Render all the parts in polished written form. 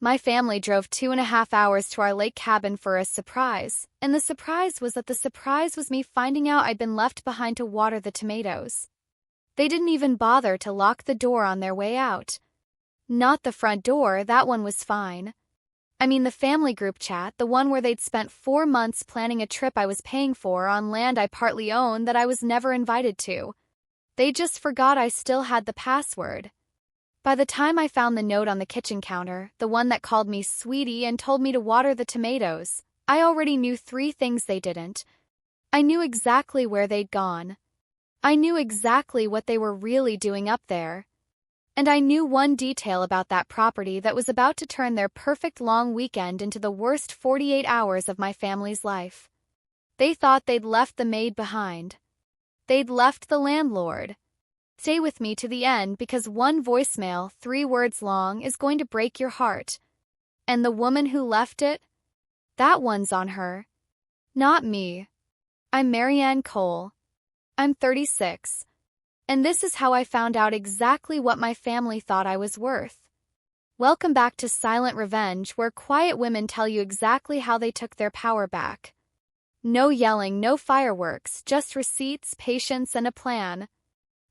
My family drove 2.5 hours to our lake cabin for a surprise, and the surprise was me finding out I'd been left behind to water the tomatoes. They didn't even bother to lock the door on their way out. Not the front door, that one was fine. I mean the family group chat, the one where they'd spent 4 months planning a trip I was paying for on land I partly owned that I was never invited to. They just forgot I still had the password. By the time I found the note on the kitchen counter, the one that called me sweetie and told me to water the tomatoes, I already knew 3 things they didn't. I knew exactly where they'd gone. I knew exactly what they were really doing up there. And I knew one detail about that property that was about to turn their perfect long weekend into the worst 48 hours of my family's life. They thought they'd left the maid behind. They'd left the landlord. Stay with me to the end because one voicemail, 3 words long, is going to break your heart. And the woman who left it? That one's on her. Not me. I'm Marianne Cole. I'm 36. And this is how I found out exactly what my family thought I was worth. Welcome back to Silent Revenge, where quiet women tell you exactly how they took their power back. No yelling, no fireworks, just receipts, patience, and a plan.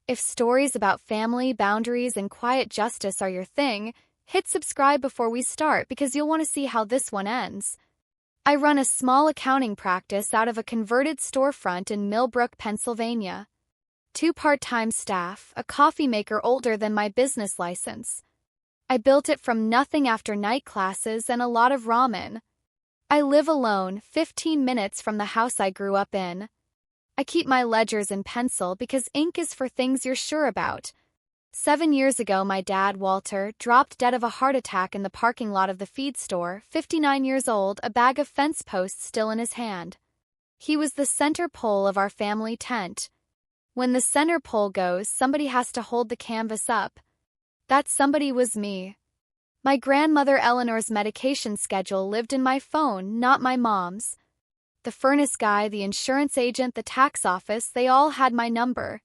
If stories about family, boundaries, and quiet justice are your thing, hit subscribe before we start because you'll want to see how this one ends. I run a small accounting practice out of a converted storefront in Millbrook, Pennsylvania. 2 part-time staff, a coffee maker older than my business license. I built it from nothing after night classes and a lot of ramen. I live alone, 15 minutes from the house I grew up in. I keep my ledgers in pencil because ink is for things you're sure about. 7 years ago, my dad, Walter, dropped dead of a heart attack in the parking lot of the feed store, 59 years old, a bag of fence posts still in his hand. He was the center pole of our family tent. When the center pole goes, somebody has to hold the canvas up. That somebody was me. My grandmother Eleanor's medication schedule lived in my phone, not my mom's. The furnace guy, the insurance agent, the tax office, they all had my number.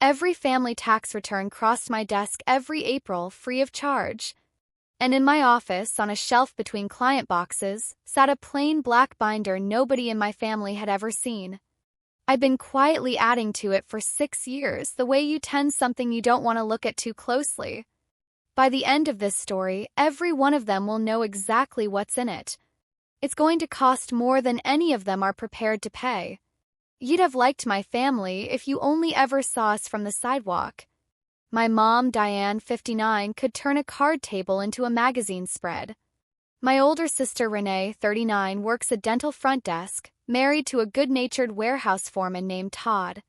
Every family tax return crossed my desk every April, free of charge. And in my office, on a shelf between client boxes, sat a plain black binder nobody in my family had ever seen. I'd been quietly adding to it for 6 years, the way you tend something you don't want to look at too closely. By the end of this story, every one of them will know exactly what's in it. It's going to cost more than any of them are prepared to pay. You'd have liked my family if you only ever saw us from the sidewalk. My mom, Diane, 59, could turn a card table into a magazine spread. My older sister, Renee, 39, works a dental front desk, married to a good-natured warehouse foreman named Todd.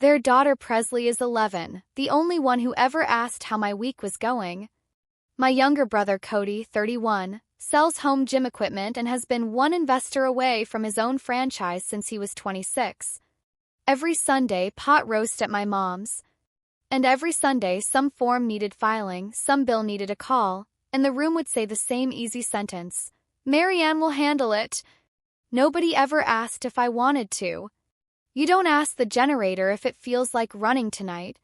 Their daughter, Presley, is 11, the only one who ever asked how my week was going. My younger brother, Cody, 31, sells home gym equipment and has been one investor away from his own franchise since he was 26. Every Sunday, pot roast at my mom's. And every Sunday, some form needed filing, some bill needed a call, and the room would say the same easy sentence: Marianne will handle it. Nobody ever asked if I wanted to. You don't ask the generator if it feels like running tonight.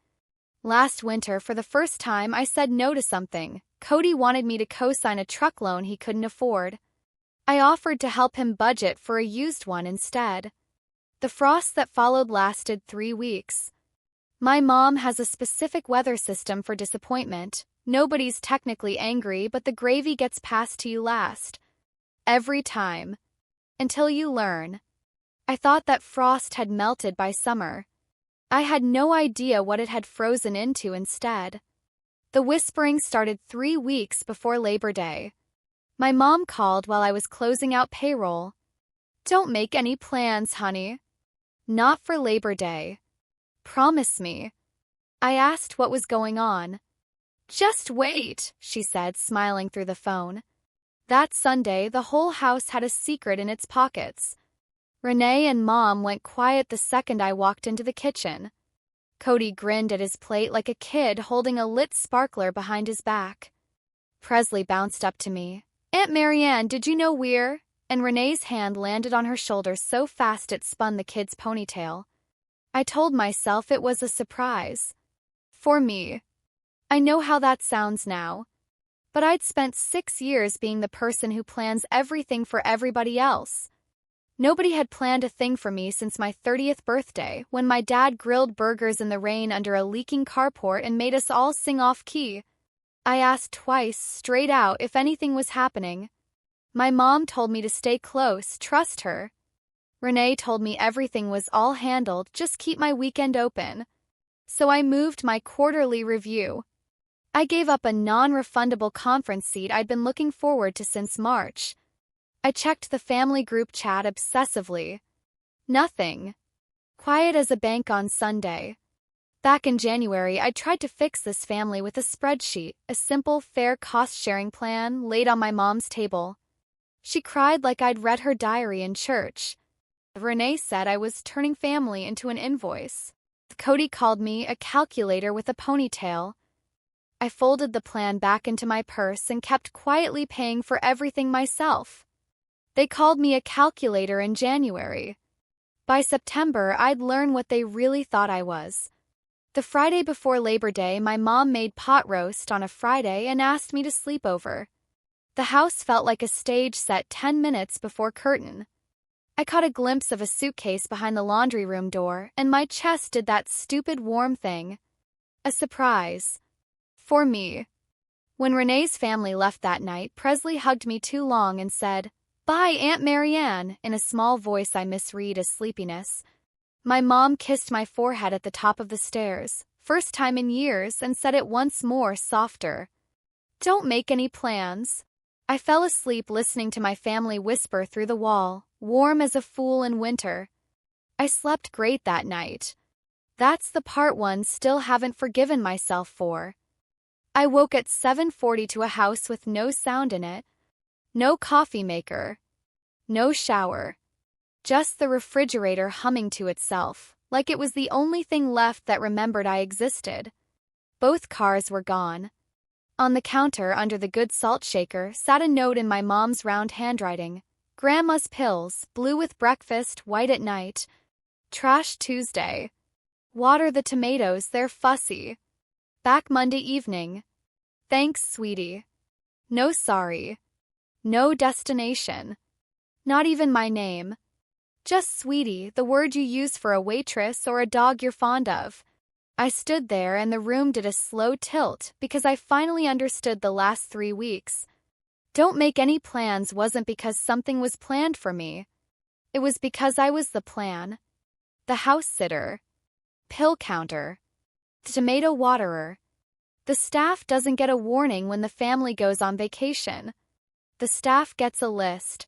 Last winter, for the first time, I said no to something. Cody wanted me to co-sign a truck loan he couldn't afford. I offered to help him budget for a used one instead. The frost that followed lasted 3 weeks. My mom has a specific weather system for disappointment. Nobody's technically angry, but the gravy gets passed to you last. Every time. Until you learn. I thought that frost had melted by summer. I had no idea what it had frozen into instead. The whispering started 3 weeks before Labor Day. My mom called while I was closing out payroll. Don't make any plans, honey. Not for Labor Day. Promise me. I asked what was going on. Just wait, she said, smiling through the phone. That Sunday, the whole house had a secret in its pockets. Renee and Mom went quiet the second I walked into the kitchen. Cody grinned at his plate like a kid holding a lit sparkler behind his back. Presley bounced up to me. Aunt Marianne, did you know we're... And Renee's hand landed on her shoulder so fast it spun the kid's ponytail. I told myself it was a surprise. For me. I know how that sounds now. But I'd spent 6 years being the person who plans everything for everybody else. Nobody had planned a thing for me since my 30th birthday, when my dad grilled burgers in the rain under a leaking carport and made us all sing off-key. I asked twice, straight out, if anything was happening. My mom told me to stay close, trust her. Renee told me everything was all handled, just keep my weekend open. So I moved my quarterly review. I gave up a non-refundable conference seat I'd been looking forward to since March. I checked the family group chat obsessively. Nothing. Quiet as a bank on Sunday. Back in January, I tried to fix this family with a spreadsheet, a simple, fair cost-sharing plan laid on my mom's table. She cried like I'd read her diary in church. Renee said I was turning family into an invoice. Cody called me a calculator with a ponytail. I folded the plan back into my purse and kept quietly paying for everything myself. They called me a calculator in January. By September, I'd learn what they really thought I was. The Friday before Labor Day, my mom made pot roast on a Friday and asked me to sleep over. The house felt like a stage set 10 minutes before curtain. I caught a glimpse of a suitcase behind the laundry room door, and my chest did that stupid warm thing. A surprise. For me. When Renee's family left that night, Presley hugged me too long and said, "Bye, Aunt Marianne," in a small voice I misread as sleepiness. My mom kissed my forehead at the top of the stairs, first time in years, and said it once more, softer. "Don't make any plans." I fell asleep listening to my family whisper through the wall, warm as a fool in winter. I slept great that night. That's the part one still haven't forgiven myself for. I woke at 7:40 to a house with no sound in it. No coffee maker. No shower. Just the refrigerator humming to itself, like it was the only thing left that remembered I existed. Both cars were gone. On the counter under the good salt shaker sat a note in my mom's round handwriting. "Grandma's pills, blue with breakfast, white at night. Trash Tuesday. Water the tomatoes, they're fussy. Back Monday evening. Thanks, sweetie. No sorry. No destination. Not even my name. Just sweetie, the word you use for a waitress or a dog you're fond of." I stood there and the room did a slow tilt because I finally understood the last 3 weeks. Don't make any plans wasn't because something was planned for me. It was because I was the plan. The house sitter. Pill counter. The tomato waterer. The staff doesn't get a warning when the family goes on vacation. The staff gets a list.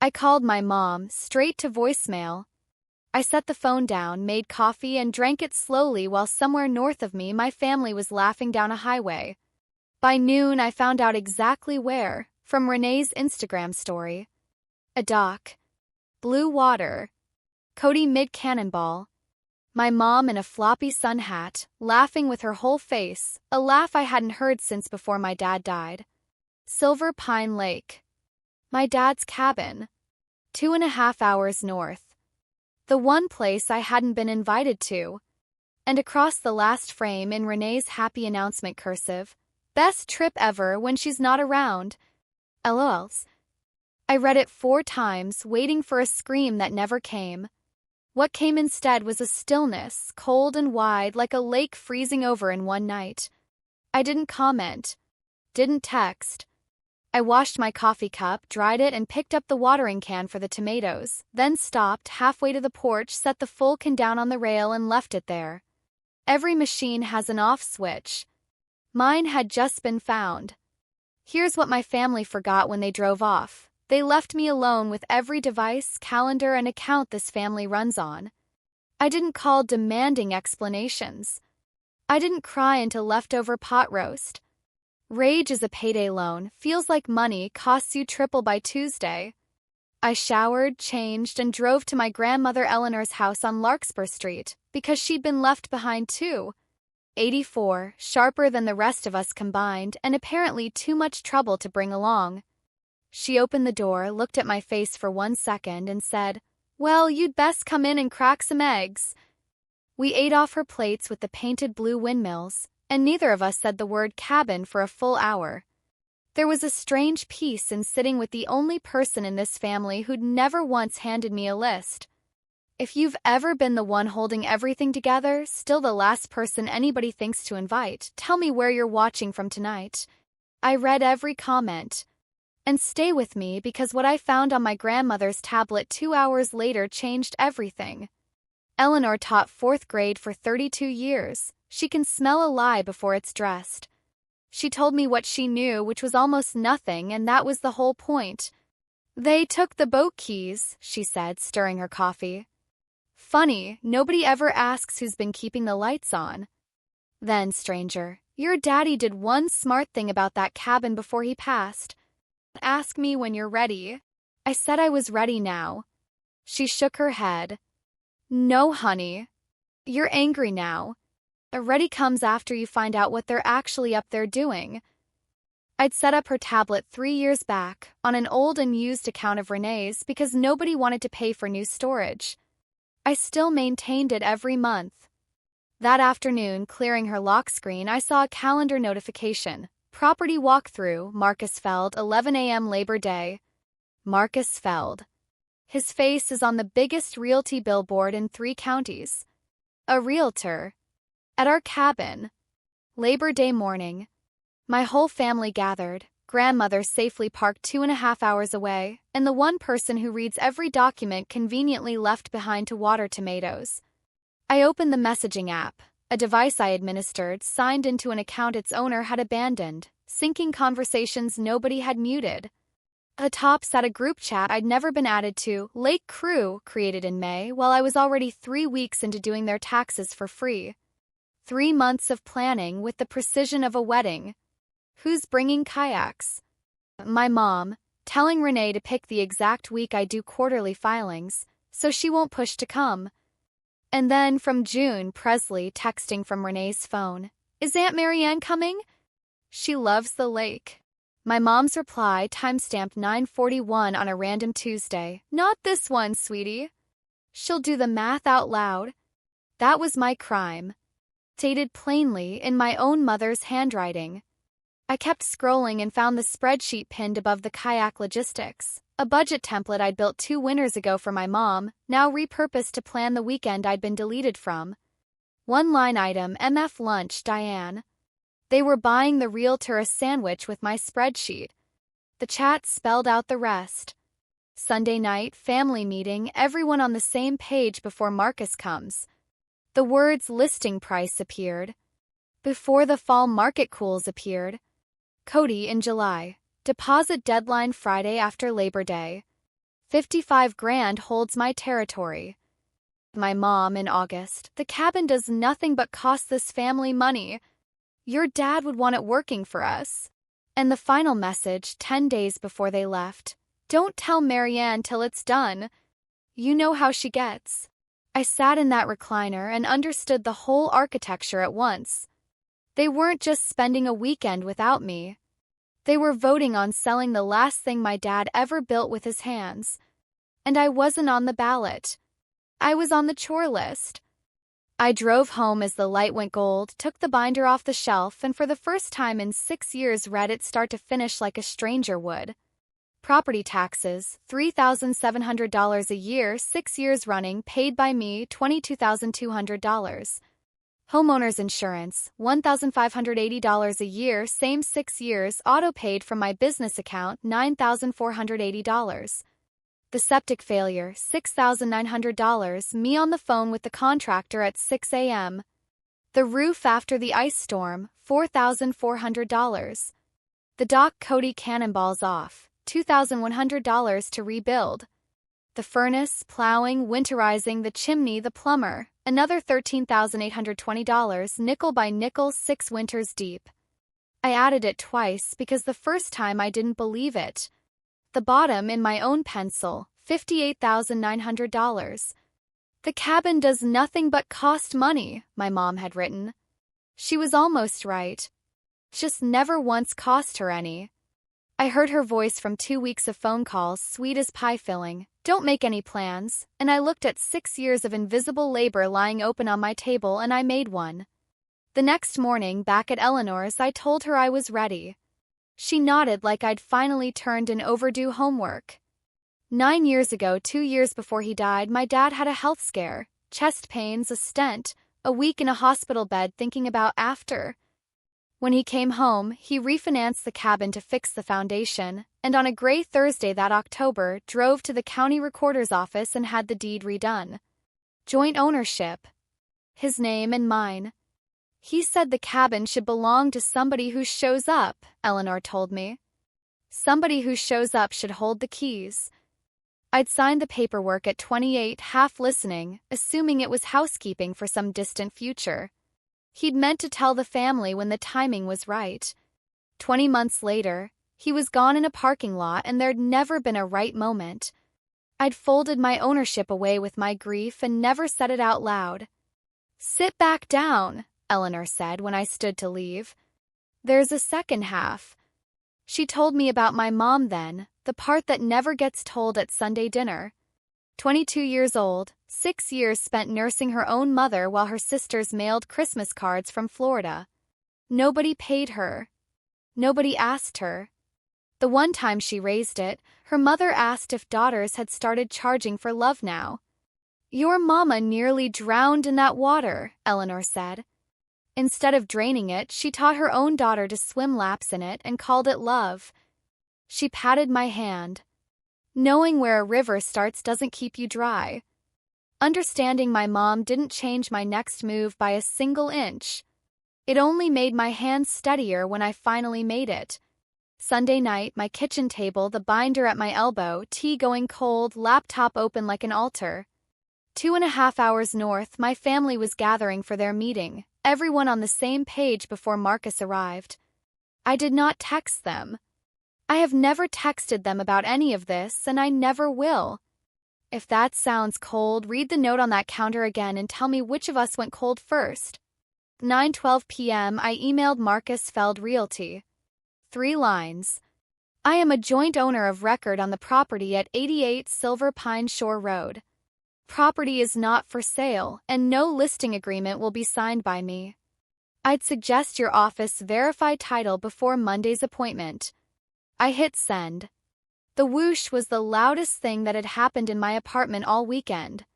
I called my mom, straight to voicemail. I set the phone down, made coffee, and drank it slowly while somewhere north of me my family was laughing down a highway. By noon, I found out exactly where, from Renee's Instagram story. A dock. Blue water. Cody mid-cannonball. My mom in a floppy sun hat, laughing with her whole face, a laugh I hadn't heard since before my dad died. Silver Pine Lake. My dad's cabin. 2.5 hours north. The one place I hadn't been invited to. And across the last frame in Renee's happy announcement cursive, "Best trip ever when she's not around. LOLs." I read it 4 times, waiting for a scream that never came. What came instead was a stillness, cold and wide like a lake freezing over in one night. I didn't comment. Didn't text. I washed my coffee cup, dried it, and picked up the watering can for the tomatoes, then stopped halfway to the porch, set the full can down on the rail, and left it there. Every machine has an off switch. Mine had just been found. Here's what my family forgot when they drove off. They left me alone with every device, calendar, and account this family runs on. I didn't call demanding explanations. I didn't cry into leftover pot roast. Rage is a payday loan, feels like money, costs you triple by Tuesday. I showered, changed, and drove to my grandmother Eleanor's house on Larkspur Street, because she'd been left behind too. 84, sharper than the rest of us combined, and apparently too much trouble to bring along. She opened the door, looked at my face for 1 second, and said, "Well, you'd best come in and crack some eggs." We ate off her plates with the painted blue windmills, and neither of us said the word cabin for a full hour. There was a strange peace in sitting with the only person in this family who'd never once handed me a list. If you've ever been the one holding everything together, still the last person anybody thinks to invite, tell me where you're watching from tonight. I read every comment. And stay with me because what I found on my grandmother's tablet 2 hours later changed everything. Eleanor taught 4th grade for 32 years. She can smell a lie before it's dressed. She told me what she knew, which was almost nothing, and that was the whole point. They took the boat keys, she said, stirring her coffee. Funny, nobody ever asks who's been keeping the lights on. Then, stranger, your daddy did one smart thing about that cabin before he passed. Ask me when you're ready. I said I was ready now. She shook her head. No, honey. You're angry now. Ready comes after you find out what they're actually up there doing. I'd set up her tablet 3 years back on an old and used account of Renee's because nobody wanted to pay for new storage. I still maintained it every month. That afternoon, clearing her lock screen, I saw a calendar notification. Property walkthrough, Marcus Feld, 11 a.m. Labor Day. Marcus Feld. His face is on the biggest realty billboard in 3 counties. A realtor. At our cabin. Labor Day morning. My whole family gathered, grandmother safely parked 2.5 hours away, and the one person who reads every document conveniently left behind to water tomatoes. I opened the messaging app, a device I administered, signed into an account its owner had abandoned, syncing conversations nobody had muted. Atop sat a group chat I'd never been added to, Lake Crew, created in May, while I was already 3 weeks into doing their taxes for free. 3 months of planning with the precision of a wedding. Who's bringing kayaks? My mom, telling Renee to pick the exact week I do quarterly filings, so she won't push to come. And then from June, Presley texting from Renee's phone. Is Aunt Marianne coming? She loves the lake. My mom's reply, timestamped 9:41 on a random Tuesday. Not this one, sweetie. She'll do the math out loud. That was my crime. Dated plainly in my own mother's handwriting. I kept scrolling and found the spreadsheet pinned above the kayak logistics, a budget template I'd built 2 winters ago for my mom, now repurposed to plan the weekend I'd been deleted from. One line item, MF lunch, Diane. They were buying the realtor a sandwich with my spreadsheet. The chat spelled out the rest. Sunday night, family meeting, everyone on the same page before Marcus comes. The words listing price appeared. Before the fall market cools appeared. Cody in July. Deposit deadline Friday after Labor Day. 55 grand holds my territory. My mom in August. The cabin does nothing but cost this family money. Your dad would want it working for us. And the final message 10 days before they left. Don't tell Marianne till it's done. You know how she gets. I sat in that recliner and understood the whole architecture at once. They weren't just spending a weekend without me. They were voting on selling the last thing my dad ever built with his hands. And I wasn't on the ballot. I was on the chore list. I drove home as the light went gold, took the binder off the shelf, and for the first time in 6 years read it start to finish like a stranger would. Property taxes, $3,700 a year, 6 years running, paid by me, $22,200. Homeowner's insurance, $1,580 a year, same 6 years, auto-paid from my business account, $9,480. The septic failure, $6,900, me on the phone with the contractor at 6 a.m. The roof after the ice storm, $4,400. The dock Cody cannonballs off, $2,100 to rebuild. The furnace, plowing, winterizing, the chimney, the plumber, another $13,820, nickel by nickel, 6 winters deep. I added it twice because the first time I didn't believe it. The bottom in my own pencil, $58,900. The cabin does nothing but cost money, my mom had written. She was almost right. Just never once cost her any. I heard her voice from 2 weeks of phone calls, sweet as pie filling. Don't make any plans, and I looked at 6 years of invisible labor lying open on my table and I made one. The next morning, back at Eleanor's, I told her I was ready. She nodded like I'd finally turned in overdue homework. 9 years ago, 2 years before he died, my dad had a health scare. Chest pains, a stent, a week in a hospital bed thinking about after. When he came home, he refinanced the cabin to fix the foundation, and on a gray Thursday that October, drove to the county recorder's office and had the deed redone. Joint ownership. His name and mine. He said the cabin should belong to somebody who shows up, Eleanor told me. Somebody who shows up should hold the keys. I'd signed the paperwork at 28, half listening, assuming it was housekeeping for some distant future. He'd meant to tell the family when the timing was right. 20 months later, he was gone in a parking lot and there'd never been a right moment. I'd folded my ownership away with my grief and never said it out loud. "Sit back down," Eleanor said when I stood to leave. "There's a second half." She told me about my mom then, the part that never gets told at Sunday dinner. 22 years old, 6 years spent nursing her own mother while her sisters mailed Christmas cards from Florida. Nobody paid her. Nobody asked her. The one time she raised it, her mother asked if daughters had started charging for love now. "Your mama nearly drowned in that water," Eleanor said. Instead of draining it, she taught her own daughter to swim laps in it and called it love. She patted my hand. Knowing where a river starts doesn't keep you dry. Understanding my mom didn't change my next move by a single inch. It only made my hand steadier when I finally made it. Sunday night, my kitchen table, the binder at my elbow, tea going cold, laptop open like an altar. 2.5 hours north, my family was gathering for their meeting, everyone on the same page before Marcus arrived. I did not text them. I have never texted them about any of this, and I never will. If that sounds cold, read the note on that counter again and tell me which of us went cold first. 9:12 p.m. I emailed Marcus Feld Realty. 3 lines. I am a joint owner of record on the property at 88 Silver Pine Shore Road. Property is not for sale, and no listing agreement will be signed by me. I'd suggest your office verify title before Monday's appointment. I hit send. The whoosh was the loudest thing that had happened in my apartment all weekend.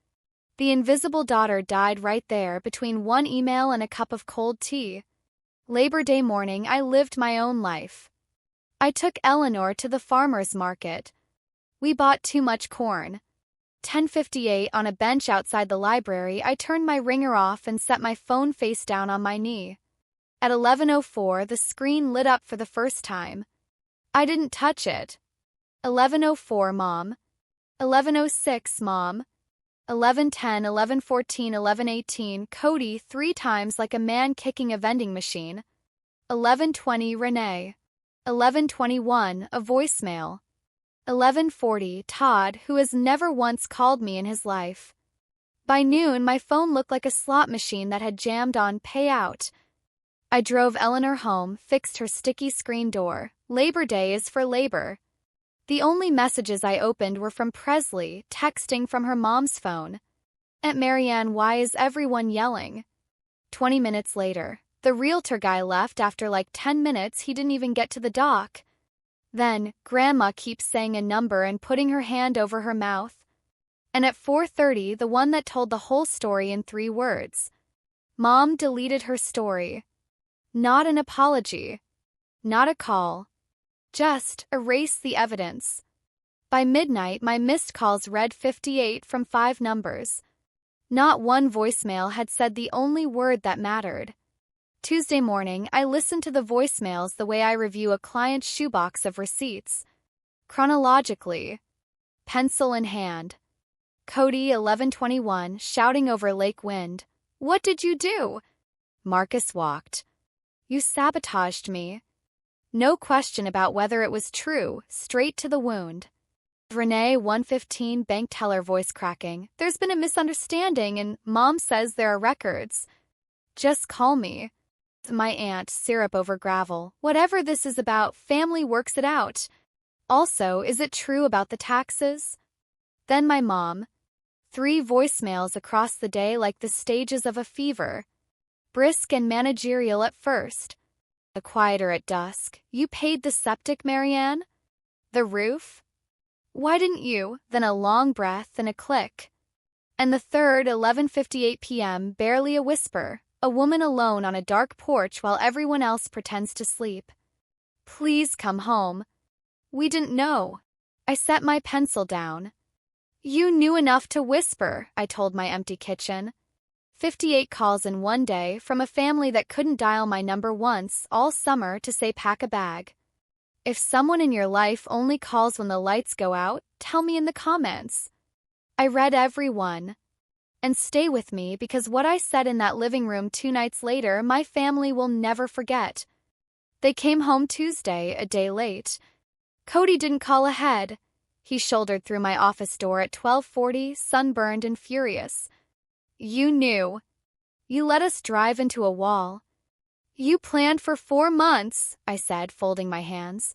The invisible daughter died right there between one email and a cup of cold tea. Labor Day morning, I lived my own life. I took Eleanor to the farmer's market. We bought too much corn. 10:58 on a bench outside the library, I turned my ringer off and set my phone face down on my knee. At 11:04, the screen lit up for the first time. I didn't touch it. 11:04, Mom. 11:06, Mom. 11:10, 11:14, 11:18, Cody 3 times like a man kicking a vending machine. 11:20, Renee. 11:21, a voicemail. 11:40, Todd, who has never once called me in his life. By noon, my phone looked like a slot machine that had jammed on payout. I drove Eleanor home, fixed her sticky screen door. Labor Day is for labor. The only messages I opened were from Presley, texting from her mom's phone. "Aunt Marianne, why is everyone yelling?" 20 minutes later, the realtor guy left after like 10 minutes. He didn't even get to the dock. Then, Grandma keeps saying a number and putting her hand over her mouth. And at 4:30, the one that told the whole story in 3 words. Mom deleted her story. Not an apology. Not a call. Just erase the evidence. By midnight, my missed calls read 58 from 5 numbers. Not one voicemail had said the only word that mattered. Tuesday morning, I listened to the voicemails the way I review a client's shoebox of receipts. Chronologically. Pencil in hand. Cody, 11:21, shouting over lake wind. "What did you do?" Marcus walked. "You sabotaged me." No question about whether it was true, straight to the wound. Renee, 1:15, bank teller voice cracking. "There's been a misunderstanding and Mom says there are records. Just call me." My aunt, syrup over gravel. "Whatever this is about, family works it out. Also, is it true about the taxes?" Then my mom. 3 voicemails across the day like the stages of a fever. Brisk and managerial at first. Quieter at dusk. You paid the septic, Marianne? The roof? Why didn't you? Then a long breath and a click. And the third, 11:58 p.m., barely a whisper. A woman alone on a dark porch while everyone else pretends to sleep. Please come home. We didn't know. I set my pencil down. You knew enough to whisper, I told my empty kitchen. 58 calls in one day from a family that couldn't dial my number once all summer to say pack a bag. If someone in your life only calls when the lights go out, tell me in the comments. I read every one. And stay with me because what I said in that living room 2 nights later, my family will never forget. They came home Tuesday, a day late. Cody didn't call ahead. He shouldered through my office door at 12:40, sunburned and furious. You knew. You let us drive into a wall. You planned for 4 months, I said, folding my hands.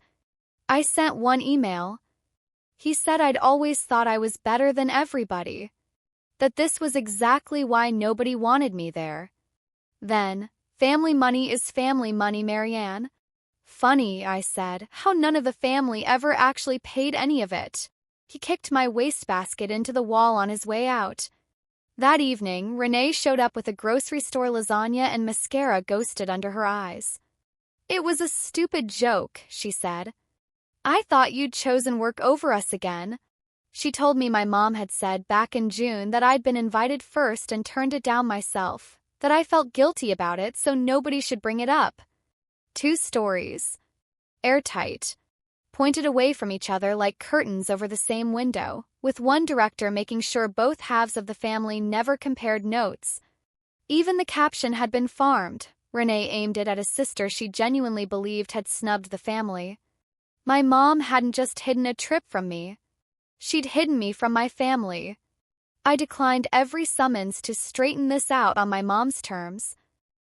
I sent one email. He said I'd always thought I was better than everybody. That this was exactly why nobody wanted me there. Then, family money is family money, Marianne. Funny, I said, how none of the family ever actually paid any of it. He kicked my wastebasket into the wall on his way out. That evening, Renee showed up with a grocery store lasagna and mascara ghosted under her eyes. It was a stupid joke, she said. I thought you'd chosen work over us again. She told me my mom had said back in June that I'd been invited first and turned it down myself, that I felt guilty about it so nobody should bring it up. 2 stories. Airtight. Pointed away from each other like curtains over the same window, with one director making sure both halves of the family never compared notes. Even the caption had been farmed. Renee aimed it at a sister she genuinely believed had snubbed the family. My mom hadn't just hidden a trip from me. She'd hidden me from my family. I declined every summons to straighten this out on my mom's terms.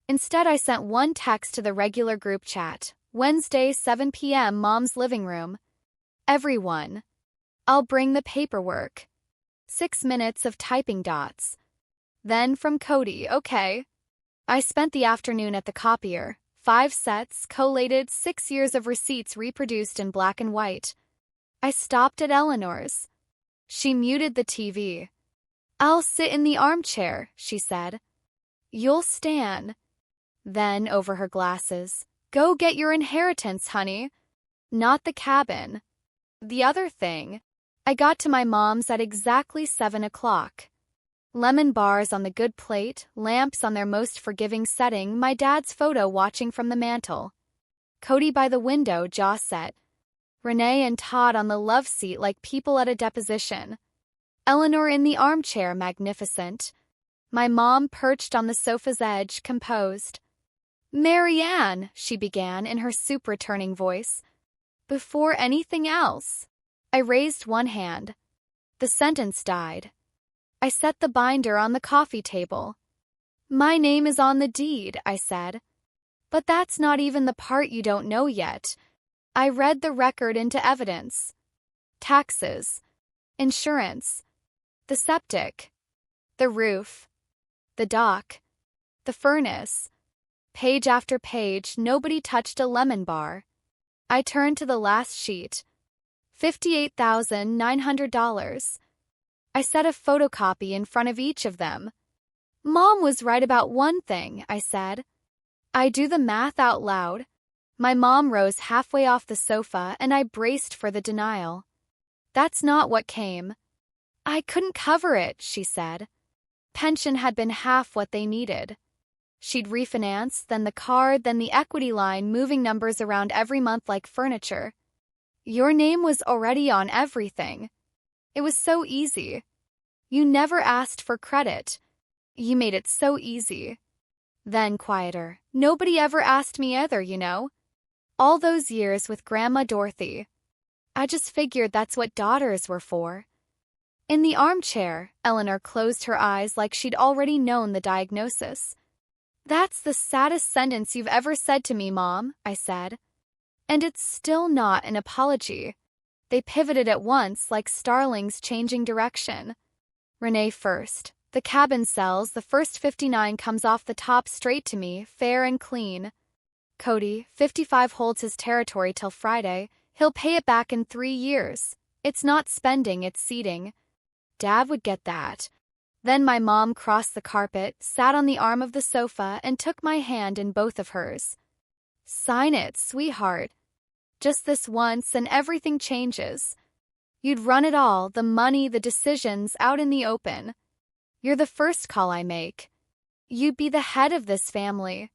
Instead, I sent one text to the regular group chat. Wednesday, 7 p.m., Mom's living room. Everyone. I'll bring the paperwork. 6 minutes of typing dots. Then from Cody, okay. I spent the afternoon at the copier. 5 sets, collated, 6 years of receipts reproduced in black and white. I stopped at Eleanor's. She muted the TV. I'll sit in the armchair, she said. You'll stand. Then, over her glasses, go get your inheritance, honey. Not the cabin. The other thing. I got to my mom's at exactly 7 o'clock. Lemon bars on the good plate, lamps on their most forgiving setting, my dad's photo watching from the mantel. Cody by the window, jaw set. Renee and Todd on the love seat like people at a deposition. Eleanor in the armchair, magnificent. My mom perched on the sofa's edge, composed. Marianne, she began in her soup-returning voice. Before anything else. I raised one hand. The sentence died. I set the binder on the coffee table. My name is on the deed, I said. But that's not even the part you don't know yet. I read the record into evidence. Taxes. Insurance. The septic. The roof. The dock. The furnace. Page after page, nobody touched a lemon bar. I turned to the last sheet. $58,900. I set a photocopy in front of each of them. Mom was right about one thing, I said. I do the math out loud. My mom rose halfway off the sofa and I braced for the denial. That's not what came. I couldn't cover it, she said. Pension had been half what they needed. She'd refinance, then the card, then the equity line, moving numbers around every month like furniture. Your name was already on everything. It was so easy. You never asked for credit. You made it so easy. Then quieter. Nobody ever asked me either, you know. All those years with Grandma Dorothy. I just figured that's what daughters were for. In the armchair, Eleanor closed her eyes like she'd already known the diagnosis. That's the saddest sentence you've ever said to me, Mom, I said. And it's still not an apology. They pivoted at once like starlings changing direction. Renee first. The cabin cells, the first 59 comes off the top straight to me, fair and clean. Cody, 55, holds his territory till Friday. He'll pay it back in 3 years. It's not spending, it's seeding. Dad would get that. Then my mom crossed the carpet, sat on the arm of the sofa, and took my hand in both of hers. Sign it, sweetheart. Just this once and everything changes. You'd run it all, the money, the decisions, out in the open. You're the first call I make. You'd be the head of this family.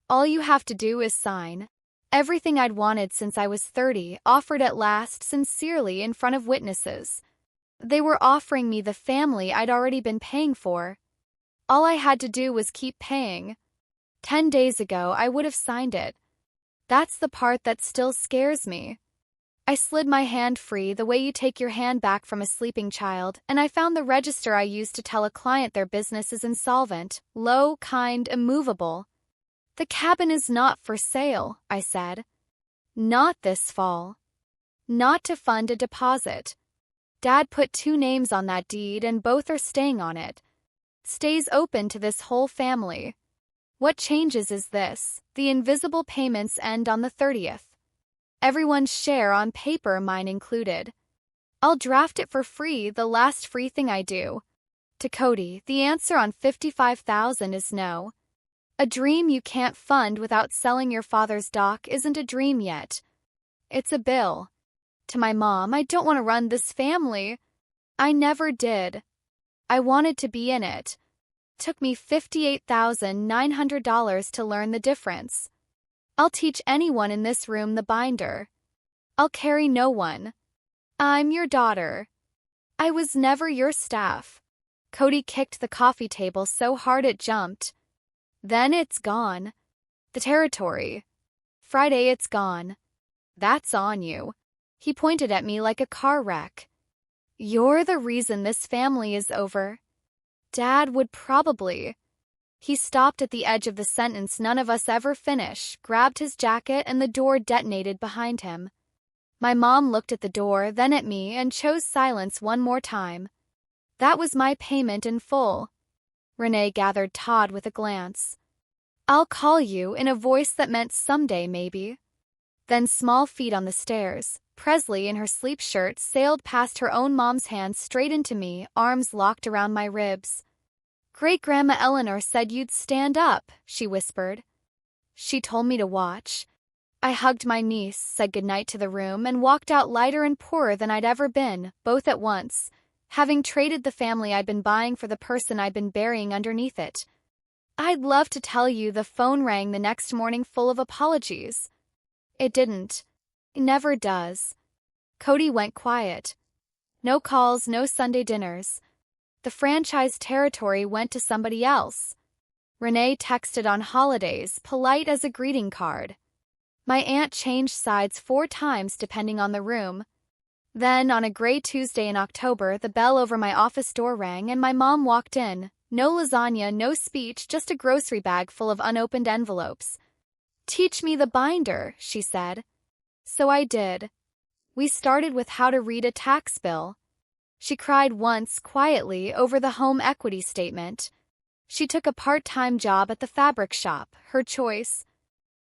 All you have to do is sign. Everything I'd wanted since I was 30, offered at last, sincerely, in front of witnesses. They were offering me the family I'd already been paying for. All I had to do was keep paying. 10 days ago, I would have signed it. That's the part that still scares me. I slid my hand free the way you take your hand back from a sleeping child, and I found the register I used to tell a client their business is insolvent, low, kind, immovable. The cabin is not for sale, I said. Not this fall. Not to fund a deposit. Dad put 2 names on that deed and both are staying on it. Stays open to this whole family. What changes is this: the invisible payments end on the 30th. Everyone's share on paper, mine included. I'll draft it for free, the last free thing I do. To Cody, the answer on 55,000 is no. A dream you can't fund without selling your father's dock isn't a dream yet. It's a bill. To my mom, I don't want to run this family. I never did. I wanted to be in it. Took me $58,900 to learn the difference. I'll teach anyone in this room the binder. I'll carry no one. I'm your daughter. I was never your staff. Cody kicked the coffee table so hard it jumped. Then it's gone. The territory. Friday it's gone. That's on you. He pointed at me like a car wreck. You're the reason this family is over. Dad would probably... He stopped at the edge of the sentence none of us ever finish, grabbed his jacket, and the door detonated behind him. My mom looked at the door, then at me, and chose silence one more time. That was my payment in full. Renee gathered Todd with a glance. I'll call you, in a voice that meant someday, maybe. Then small feet on the stairs. Presley, in her sleep shirt, sailed past her own mom's hand straight into me, arms locked around my ribs. Great-Grandma Eleanor said you'd stand up, she whispered. She told me to watch. I hugged my niece, said goodnight to the room, and walked out lighter and poorer than I'd ever been, both at once, having traded the family I'd been buying for the person I'd been burying underneath it. I'd love to tell you the phone rang the next morning full of apologies. It didn't. It never does. Cody went quiet. No calls, no Sunday dinners. The franchise territory went to somebody else. Renee texted on holidays, polite as a greeting card. My aunt changed sides 4 times depending on the room. Then, on a gray Tuesday in October, the bell over my office door rang and my mom walked in. No lasagna, no speech, just a grocery bag full of unopened envelopes. Teach me the binder, she said. So I did. We started with how to read a tax bill. She cried once, quietly, over the home equity statement. She took a part-time job at the fabric shop, her choice.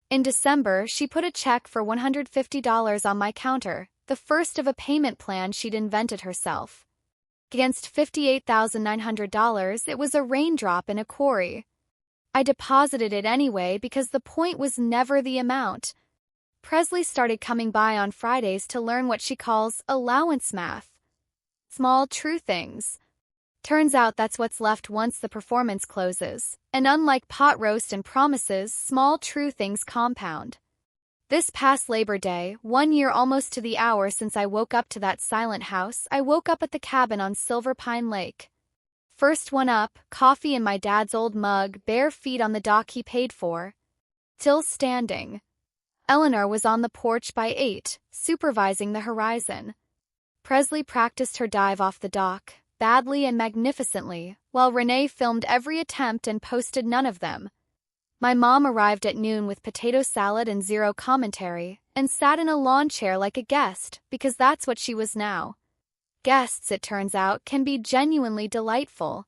In December, she put a check for $150 on my counter, the first of a payment plan she'd invented herself. Against $58,900, it was a raindrop in a quarry. I deposited it anyway because the point was never the amount. Presley started coming by on Fridays to learn what she calls allowance math. Small, true things. Turns out that's what's left once the performance closes, and unlike pot roast and promises, small, true things compound. This past Labor Day, 1 year almost to the hour since I woke up to that silent house, I woke up at the cabin on Silver Pine Lake. First one up, coffee in my dad's old mug, bare feet on the dock he paid for. Still standing. Eleanor was on the porch by 8, supervising the horizon. Presley practiced her dive off the dock, badly and magnificently, while Renee filmed every attempt and posted none of them. My mom arrived at noon with potato salad and zero commentary, and sat in a lawn chair like a guest, because that's what she was now. Guests, it turns out, can be genuinely delightful.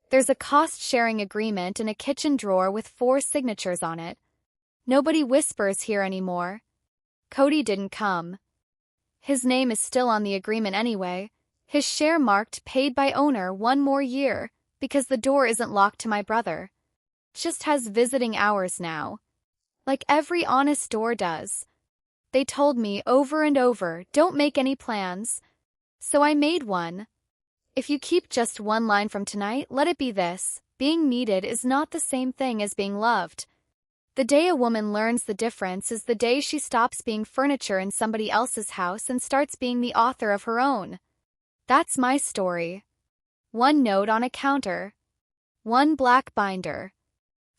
There's a cost-sharing agreement in a kitchen drawer with 4 signatures on it. Nobody whispers here anymore. Cody didn't come. His name is still on the agreement anyway. His share marked paid by owner 1 more year, because the door isn't locked to my brother. Just has visiting hours now. Like every honest door does. They told me over and over, don't make any plans. So I made one. If you keep just one line from tonight, let it be this: being needed is not the same thing as being loved. The day a woman learns the difference is the day she stops being furniture in somebody else's house and starts being the author of her own. That's my story. 1 note on a counter. 1 black binder.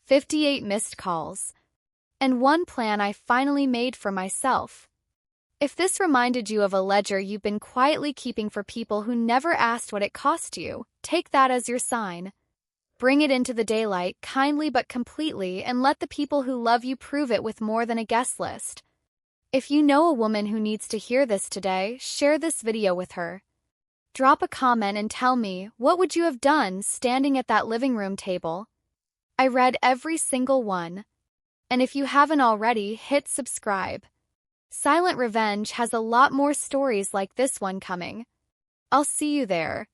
58 missed calls. And 1 plan I finally made for myself. If this reminded you of a ledger you've been quietly keeping for people who never asked what it cost you, take that as your sign. Bring it into the daylight kindly but completely, and let the people who love you prove it with more than a guest list. If you know a woman who needs to hear this today, share this video with her. Drop a comment and tell me, what would you have done standing at that living room table? I read every single one. And if you haven't already, hit subscribe. Silent Revenge has a lot more stories like this one coming. I'll see you there.